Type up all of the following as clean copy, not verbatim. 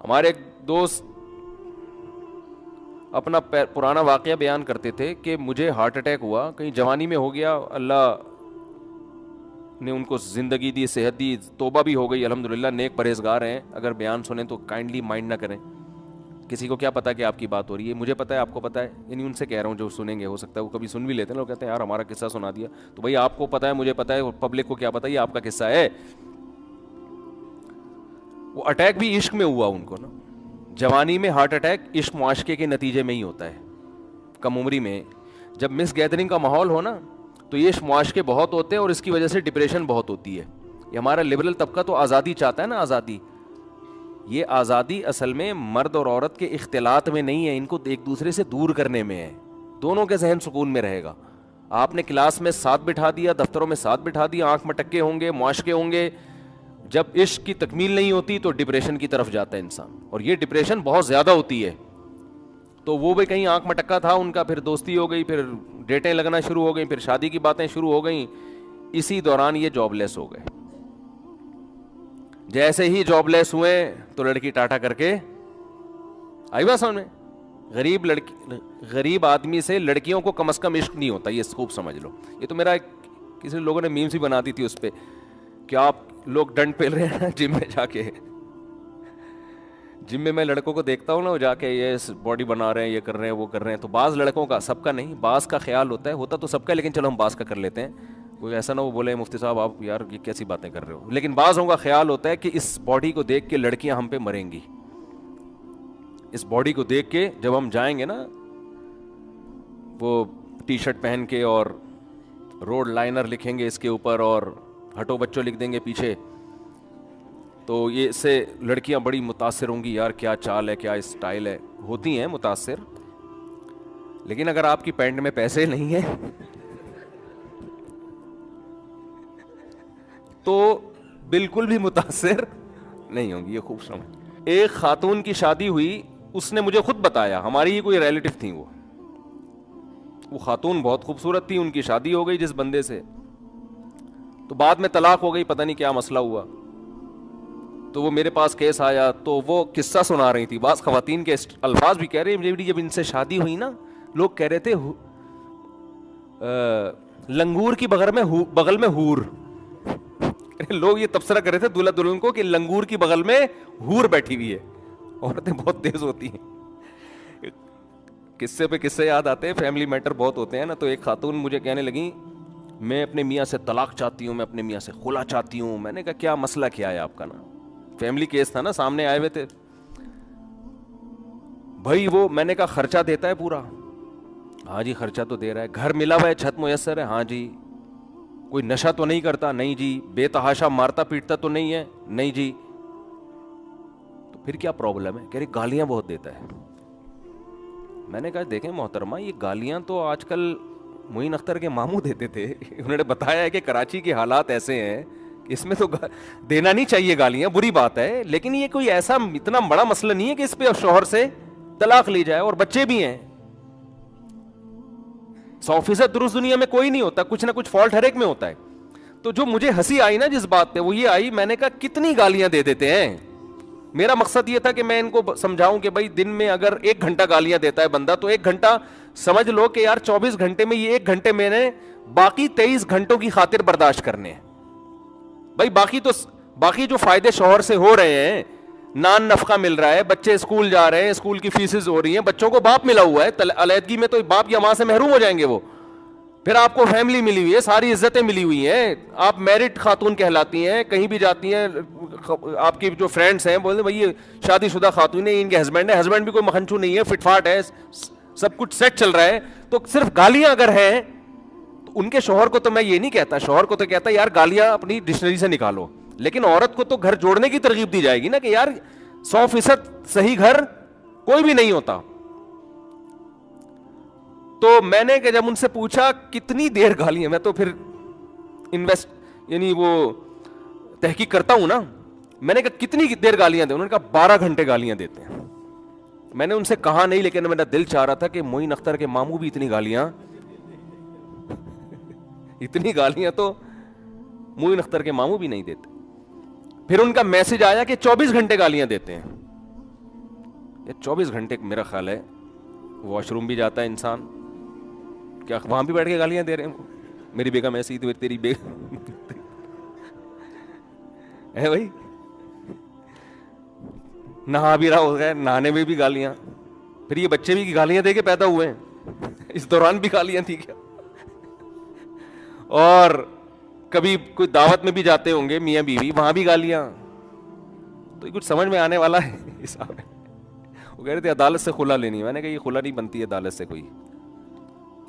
ہمارے ایک دوست اپنا پرانا واقعہ بیان کرتے تھے کہ مجھے ہارٹ اٹیک ہوا، کہیں جوانی میں ہو گیا، اللہ نے ان کو زندگی دی، صحت دی، توبہ بھی ہو گئی الحمدللہ، نیک پرہیزگار ہیں، اگر بیان سنیں تو کائنڈلی مائنڈ نہ کریں، کسی کو کیا پتا کہ آپ کی بات ہو رہی ہے، مجھے پتا ہے، آپ کو پتا ہے، یعنی ان سے کہہ رہا ہوں جو سنیں گے، ہو سکتا ہے وہ کبھی سن بھی لیتے ہیں، لوگ کہتے ہیں یار ہمارا قصہ سنا دیا، تو بھائی آپ کو پتا ہے، مجھے پتا ہے، پبلک کو کیا پتا ہے، یہ آپ کا قصہ ہے۔ وہ اٹیک بھی عشق میں ہوا ان کو نا، جوانی میں ہارٹ اٹیک عشق معاشقے کے نتیجے میں ہی ہوتا ہے، کم عمری میں جب مس گیدرنگ کا ماحول ہو نا تو یہ عشق معاشقے بہت ہوتے ہیں اور اس کی وجہ سے ڈپریشن بہت ہوتی ہے۔ یہ ہمارا لبرل طبقہ تو آزادی چاہتا ہے نا، آزادی، یہ آزادی اصل میں مرد اور عورت کے اختلاط میں نہیں ہے، ان کو ایک دوسرے سے دور کرنے میں ہے، دونوں کے ذہن سکون میں رہے گا۔ آپ نے کلاس میں ساتھ بٹھا دیا، دفتروں میں ساتھ بٹھا دیا، آنکھ مٹکے ہوں گے، معاشقے ہوں گے، جب عشق کی تکمیل نہیں ہوتی تو ڈپریشن کی طرف جاتا ہے انسان، اور یہ ڈپریشن بہت زیادہ ہوتی ہے۔ تو وہ بھی کہیں آنکھ مٹکا تھا ان کا، پھر دوستی ہو گئی، پھر ڈیٹیں لگنا شروع ہو گئیں، پھر شادی کی باتیں شروع ہو گئیں، اسی دوران یہ جاب لیس ہو گئے۔ جیسے ہی جاب لیس ہوئے تو لڑکی ٹاٹا کر کے آئی بات سمجھ میں، غریب آدمی سے لڑکیوں کو کم از کم عشق نہیں ہوتا، یہ خوب سمجھ لو۔ یہ تو میرا کسی لوگوں نے میمز بھی بنا دی تھی اس پہ کہ آپ لوگ ڈنڈ پھیل رہے ہیں جم میں جا کے، جم میں لڑکوں کو دیکھتا ہوں نا، وہ جا کے یہ باڈی بنا رہے ہیں، یہ کر رہے ہیں، وہ کر رہے ہیں، تو بعض لڑکوں کا، سب کا نہیں، بعض کا خیال ہوتا ہے، ہوتا تو سب کا، لیکن چلو ہم بعض کا کر لیتے ہیں، کوئی ایسا نہ وہ بولے مفتی صاحب آپ یار یہ کیسی باتیں کر رہے ہو، لیکن بعضوں کا خیال ہوتا ہے کہ اس باڈی کو دیکھ کے لڑکیاں ہم پہ مریں گی، اس باڈی کو دیکھ کے جب ہم جائیں گے نا وہ ٹی شرٹ پہن کے اور روڈ لائنر لکھیں گے اس کے اوپر اور ہٹو بچوں لکھ دیں گے پیچھے، تو یہ اس سے لڑکیاں بڑی متاثر ہوں گی، یار کیا چال ہے، کیا اسٹائل ہے، ہوتی ہیں متاثر، لیکن اگر آپ کی پینٹ میں پیسے نہیں ہیں تو بالکل بھی متاثر نہیں ہوں گی، یہ خوب سمجھ۔ ایک خاتون کی شادی ہوئی، اس نے مجھے خود بتایا، ہماری ہی کوئی ریلیٹو تھی، وہ خاتون بہت خوبصورت تھی، ان کی شادی ہو گئی جس بندے سے، تو بعد میں طلاق ہو گئی، پتہ نہیں کیا مسئلہ ہوا، تو وہ میرے پاس کیس آیا، تو وہ قصہ سنا رہی تھی، بعض خواتین کے الفاظ بھی کہہ رہے ہیں، جب ان سے شادی ہوئی نا، لوگ کہہ رہے تھے لنگور کی بغل میں ہور، لوگ یہ تبصرہ کر رہے تھے دولہا دلہن کو کہ لنگور کی بغل میں ہور بیٹھی ہوئی ہے، عورتیں بہت تیز ہوتی ہیں، قصے پہ قصے یاد آتے ہیں، فیملی میٹر بہت ہوتے ہیں نا، تو ایک خاتون مجھے کہنے لگی میں اپنے میاں سے طلاق چاہتی ہوں، میں اپنے میاں سے خلا چاہتی ہوں، میں نے کہا کیا مسئلہ کیا ہے آپ کا نا، فیملی کیس تھا نا، سامنے آئے ہوئے تھے بھائی، وہ میں نے کہا خرچہ دیتا ہے پورا، ہاں جی خرچہ تو دے رہا ہے، گھر ملا ہوا ہے، چھت میسر ہے، ہاں جی، کوئی نشہ تو نہیں کرتا، نہیں جی، بے تحاشا مارتا پیٹتا تو نہیں ہے، نہیں جی، تو پھر کیا پرابلم ہے، کہہ رہی گالیاں بہت دیتا ہے۔ میں نے کہا دیکھیں محترمہ، یہ گالیاں تو آج کل معین اختر کے ماموں دیتے تھے، انہوں نے بتایا ہے کہ کراچی کے حالات ایسے ہیں، اس میں تو دینا نہیں چاہیے گالیاں، بری بات ہے، لیکن یہ کوئی ایسا اتنا بڑا مسئلہ نہیں ہے کہ اس پہ شوہر سے طلاق لی جائے، اور بچے بھی ہیں، 100% درست دنیا میں کوئی نہیں ہوتا، کچھ نہ کچھ فالٹ ہر ایک میں ہوتا ہے۔ تو جو مجھے ہنسی آئی نا جس بات پہ، وہ یہ آئی، میں نے کہا کتنی گالیاں دے دیتے ہیں، میرا مقصد یہ تھا کہ میں ان کو سمجھاؤں کہ بھائی دن میں اگر 1 گھنٹہ گالیاں دیتا ہے بندہ، تو 1 گھنٹہ سمجھ لو کہ یار 24 گھنٹے میں یہ 1 گھنٹے میں نے باقی 23 گھنٹوں کی خاطر برداشت کرنے ہیں، بھائی باقی جو فائدے شوہر سے ہو رہے ہیں، نان نفقہ مل رہا ہے، بچے اسکول جا رہے ہیں، اسکول کی فیسز ہو رہی ہیں، بچوں کو باپ ملا ہوا ہے، علیحدگی میں تو باپ یا ماں سے محروم ہو جائیں گے وہ، پھر آپ کو فیملی ملی ہوئی ہے، ساری عزتیں ملی ہوئی ہیں، آپ میرٹ خاتون کہلاتی ہیں، کہیں بھی جاتی ہیں، آپ کی جو فرینڈس ہیں بولتے بھائی یہ شادی شدہ خاتون ہے، ان کے ہسبینڈ ہے، ہسبینڈ بھی کوئی مکھنچو نہیں ہے، فٹ فاٹ ہے، سب کچھ سیٹ چل رہا ہے، تو صرف گالیاں اگر ہیں تو ان کے شوہر کو تو میں یہ نہیں کہتا، شوہر کو تو کہتا یار گالیاں اپنی ڈکشنری سے نکالو، لیکن عورت کو تو گھر جوڑنے کی ترغیب دی جائے گی نا کہ یار 100% صحیح گھر کوئی بھی نہیں ہوتا۔ تو میں نے کہ جب ان سے پوچھا کتنی دیر گالیاں، میں تو پھر یعنی وہ تحقیق کرتا ہوں نا، میں نے کہا کتنی دیر گالیاں دیں، انہوں نے کہا 12 گھنٹے گالیاں دیتے ہیں۔ میں نے ان سے کہا نہیں، لیکن میرا دل چاہ رہا تھا کہ معین اختر کے ماموں بھی اتنی گالیاں تو معین اختر کے ماموں بھی نہیں دیتے۔ پھر ان کا میسج آیا کہ 24 گھنٹے گالیاں دیتے ہیں، یا 24 گھنٹے میرا خیال ہے واش روم بھی جاتا ہے انسان, کیا وہاں بھی بیٹھ کے گالیاں دے رہے ہیں, میری بیگم ایسی تو تیری بیگم ہے بھائی, نہا بھی رہا ہوگا, نہانے میں بھی گالیاں, پھر یہ بچے بھی گالیاں دے کے پیدا ہوئے ہیں, اس دوران بھی گالیاں تھی کیا؟ اور کبھی کوئی دعوت میں بھی جاتے ہوں گے میاں بیوی, وہاں بھی گالیاں. تو یہ کچھ سمجھ میں آنے والا ہے حساب ہے. وہ کہہ رہے تھے عدالت سے خلا لینی ہے, میں نے کہا یہ خلا نہیں بنتی ہے عدالت سے, کوئی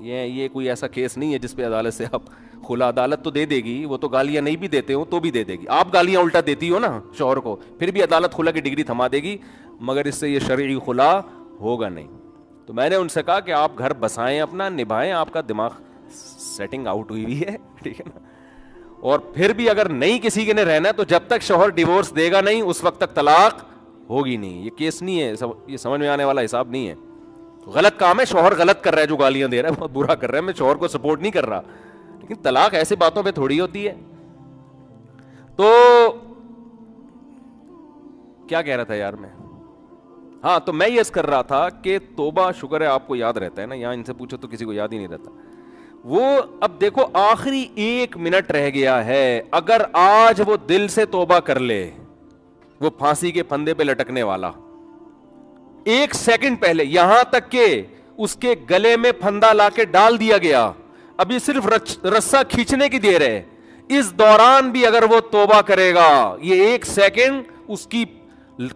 یہ کوئی ایسا کیس نہیں ہے جس پہ عدالت سے آپ خلا, عدالت تو دے دے گی, وہ تو گالیاں نہیں بھی دیتے ہو تو بھی دے دے گی, آپ گالیاں الٹا دیتی ہو نا شوہر کو, پھر بھی عدالت خلا کی ڈگری تھما دے گی, مگر اس سے یہ شرعی خلا ہوگا نہیں. تو میں نے ان سے کہا کہ آپ گھر بسائیں, اپنا نبھائیں, آپ کا دماغ سیٹنگ آؤٹ ہوئی ہے, ٹھیک ہے نا. اور پھر بھی اگر نہیں کسی کے نے رہنا تو جب تک شوہر ڈیورس دے گا نہیں اس وقت تک طلاق ہوگی نہیں. یہ کیس نہیں ہے, یہ سمجھ میں آنے والا حساب نہیں ہے. غلط کام ہے, شوہر غلط کر رہا ہے جو گالیاں دے رہا ہے, بہت برا کر رہا ہے, میں شوہر کو سپورٹ نہیں کر رہا, لیکن طلاق ایسے باتوں پہ تھوڑی ہوتی ہے. تو کیا کہہ رہا تھا یار میں, ہاں تو میں یہ کر رہا تھا کہ توبہ, شکر ہے آپ کو یاد رہتا ہے نا, یہاں ان سے پوچھو تو کسی کو یاد ہی نہیں رہتا. وہ اب دیکھو آخری 1 منٹ رہ گیا ہے, اگر آج وہ دل سے توبہ کر لے, وہ پھانسی کے پھندے پہ لٹکنے والا 1 سیکنڈ پہلے, یہاں تک کہ اس کے گلے میں پھندا لا کے ڈال دیا گیا, ابھی صرف رسا کھینچنے کی دیر ہے, اس دوران بھی اگر وہ توبہ کرے گا, یہ 1 سیکنڈ اس کی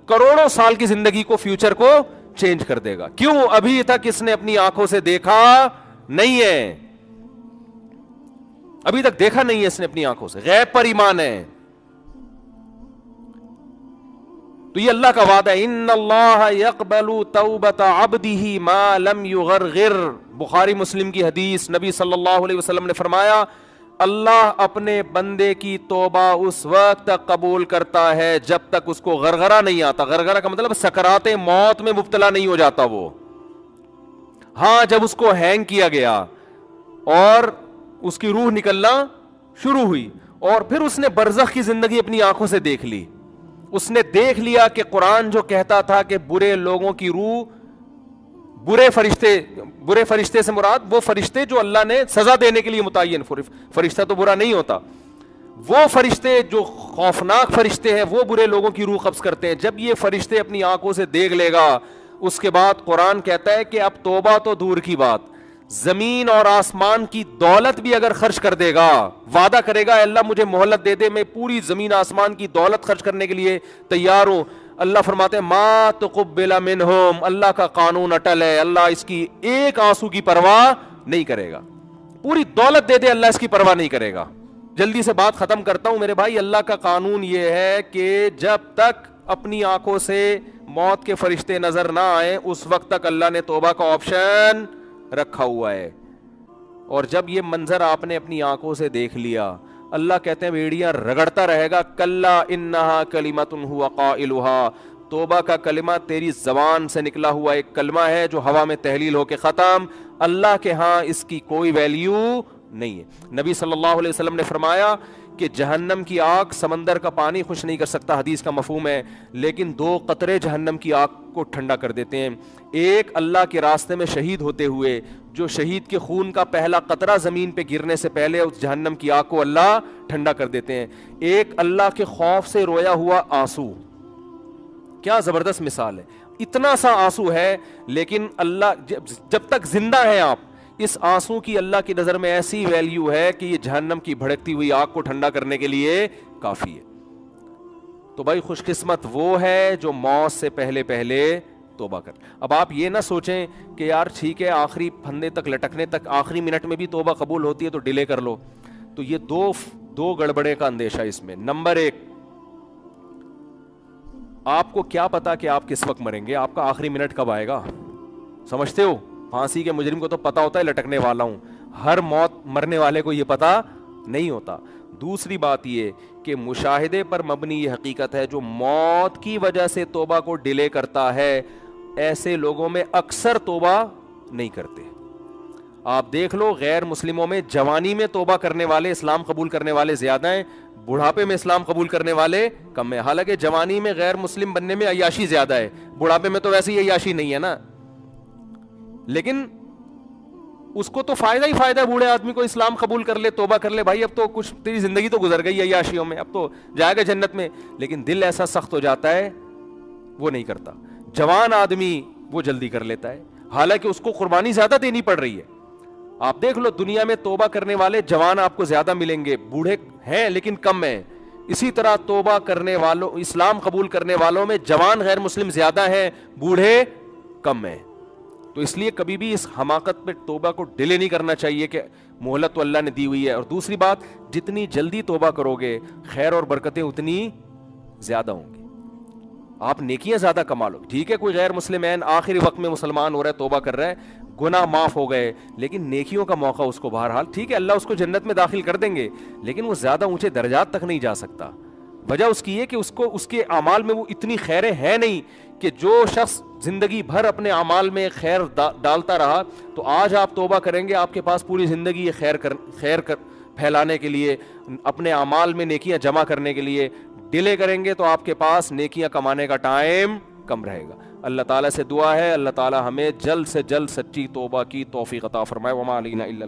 کروڑوں سال کی زندگی کو, فیوچر کو چینج کر دے گا. کیوں؟ ابھی تک اس نے اپنی آنکھوں سے دیکھا نہیں ہے, ابھی تک دیکھا نہیں ہے اس نے اپنی آنکھوں سے, غیب پر ایمان ہے. تو یہ اللہ کا وعدہ ہے, ان اللہ یقبل توبۃ عبدہ ما لم یغرغر, بخاری مسلم کی حدیث, نبی صلی اللہ علیہ وسلم نے فرمایا اللہ اپنے بندے کی توبہ اس وقت تک قبول کرتا ہے جب تک اس کو غرغرہ نہیں آتا. غرغرہ کا مطلب سکرات موت میں مبتلا نہیں ہو جاتا وہ. ہاں جب اس کو ہینگ کیا گیا اور اس کی روح نکلنا شروع ہوئی, اور پھر اس نے برزخ کی زندگی اپنی آنکھوں سے دیکھ لی, اس نے دیکھ لیا کہ قرآن جو کہتا تھا کہ برے لوگوں کی روح, برے فرشتے سے مراد وہ فرشتے جو اللہ نے سزا دینے کے لیے متعین, فرشتہ تو برا نہیں ہوتا, وہ فرشتے جو خوفناک فرشتے ہیں وہ برے لوگوں کی روح قبض کرتے ہیں. جب یہ فرشتے اپنی آنکھوں سے دیکھ لے گا, اس کے بعد قرآن کہتا ہے کہ اب توبہ تو دور کی بات, زمین اور آسمان کی دولت بھی اگر خرچ کر دے گا, وعدہ کرے گا اللہ مجھے مہلت دے دے, میں پوری زمین آسمان کی دولت خرچ کرنے کے لیے تیار ہوں. اللہ فرماتے ہیں ما تقبل منہم, اللہ کا قانون اٹل ہے, اللہ اس کی ایک آنسو کی پرواہ نہیں کرے گا. پوری دولت دے دے اللہ اس کی پرواہ نہیں کرے گا. جلدی سے بات ختم کرتا ہوں میرے بھائی, اللہ کا قانون یہ ہے کہ جب تک اپنی آنکھوں سے موت کے فرشتے نظر نہ آئیں اس وقت تک اللہ نے توبہ کا آپشن رکھا ہوا ہے. اور جب یہ منظر آپ نے اپنی آنکھوں سے دیکھ لیا, اللہ کہتے ہیں بیڑیاں رگڑتا رہے گا, کلا انہا کلمۃ ہوا قائلھا, توبہ کا کلمہ تیری زبان سے نکلا ہوا ایک کلمہ ہے جو ہوا میں تحلیل ہو کے ختم, اللہ کے ہاں اس کی کوئی ویلیو نہیں ہے. نبی صلی اللہ علیہ وسلم نے فرمایا کہ جہنم کی آگ سمندر کا پانی خوش نہیں کر سکتا, حدیث کا مفہوم ہے, لیکن 2 قطرے جہنم کی آگ کو ٹھنڈا کر دیتے ہیں. ایک اللہ کے راستے میں شہید ہوتے ہوئے, جو شہید کے خون کا پہلا قطرہ زمین پہ گرنے سے پہلے اس جہنم کی آگ کو اللہ ٹھنڈا کر دیتے ہیں. ایک اللہ کے خوف سے رویا ہوا آنسو, کیا زبردست مثال ہے, اتنا سا آنسو ہے لیکن اللہ جب تک زندہ ہیں آپ, اس آنسو کی اللہ کی نظر میں ایسی ویلیو ہے کہ یہ جہنم کی بھڑکتی ہوئی آگ کو ٹھنڈا کرنے کے لیے کافی ہے. تو بھائی خوش قسمت وہ ہے جو موت سے پہلے توبہ کر. اب آپ یہ نہ سوچیں کہ یار ٹھیک ہے آخری پھندے تک لٹکنے تک آخری منٹ میں بھی توبہ قبول ہوتی ہے تو ڈیلے کر لو. تو یہ دو گڑبڑے کا اندیشہ اس میں. نمبر 1, آپ کو کیا پتا کہ آپ کس وقت مریں گے, آپ کا آخری منٹ کب آئے گا, سمجھتے ہو؟ پھانسی کے مجرم کو تو پتا ہوتا ہے لٹکنے والا ہوں, ہر موت مرنے والے کو یہ پتا نہیں ہوتا. دوسری بات یہ کہ مشاہدے پر مبنی یہ حقیقت ہے, جو موت کی وجہ سے توبہ کو ڈیلے کرتا ہے ایسے لوگوں میں اکثر توبہ نہیں کرتے. آپ دیکھ لو غیر مسلموں میں جوانی میں توبہ کرنے والے، اسلام قبول کرنے والے زیادہ ہیں، بڑھاپے میں اسلام قبول کرنے والے کم ہیں. حالانکہ جوانی میں غیر مسلم بننے میں عیاشی زیادہ ہے، بڑھاپے میں تو ویسے ہی عیاشی نہیں ہے نا. لیکن اس کو تو فائدہ ہی فائدہ ہے، بوڑھے آدمی کو اسلام قبول کر لے، توبہ کر لے، بھائی اب تو کچھ تیری زندگی تو گزر گئی عیاشیوں میں، اب تو جائے گا جنت میں. لیکن دل ایسا سخت ہو جاتا ہے وہ نہیں کرتا. جوان آدمی وہ جلدی کر لیتا ہے، حالانکہ اس کو قربانی زیادہ دینی پڑ رہی ہے. آپ دیکھ لو دنیا میں توبہ کرنے والے جوان آپ کو زیادہ ملیں گے، بوڑھے ہیں لیکن کم ہیں. اسی طرح توبہ کرنے والوں، اسلام قبول کرنے والوں میں جوان غیر مسلم زیادہ ہیں، بوڑھے کم ہیں. تو اس لیے کبھی بھی اس حماقت پہ توبہ کو ڈیلے نہیں کرنا چاہیے کہ مہلت تو اللہ نے دی ہوئی ہے. اور دوسری بات، جتنی جلدی توبہ کرو گے خیر اور برکتیں اتنی زیادہ ہوں گی، آپ نیکیاں زیادہ کما لو. ٹھیک ہے کوئی غیر مسلم آخری وقت میں مسلمان ہو رہا ہے، توبہ کر رہا ہے، گناہ معاف ہو گئے، لیکن نیکیوں کا موقع اس کو بہرحال، ٹھیک ہے اللہ اس کو جنت میں داخل کر دیں گے، لیکن وہ زیادہ اونچے درجات تک نہیں جا سکتا. وجہ اس کی یہ کہ اس کے اعمال میں وہ اتنی خیریں ہیں نہیں کہ جو شخص زندگی بھر اپنے اعمال میں خیر ڈالتا رہا، تو آج آپ توبہ کریں گے، آپ کے پاس پوری زندگی یہ خیر پھیلانے کے لیے، اپنے اعمال میں نیکیاں جمع کرنے کے لیے ڈیلے کریں گے تو آپ کے پاس نیکیاں کمانے کا ٹائم کم رہے گا. اللہ تعالیٰ سے دعا ہے اللہ تعالیٰ ہمیں جلد سے جلد سچی توبہ کی توفیق عطا فرمائے. وما علینا الا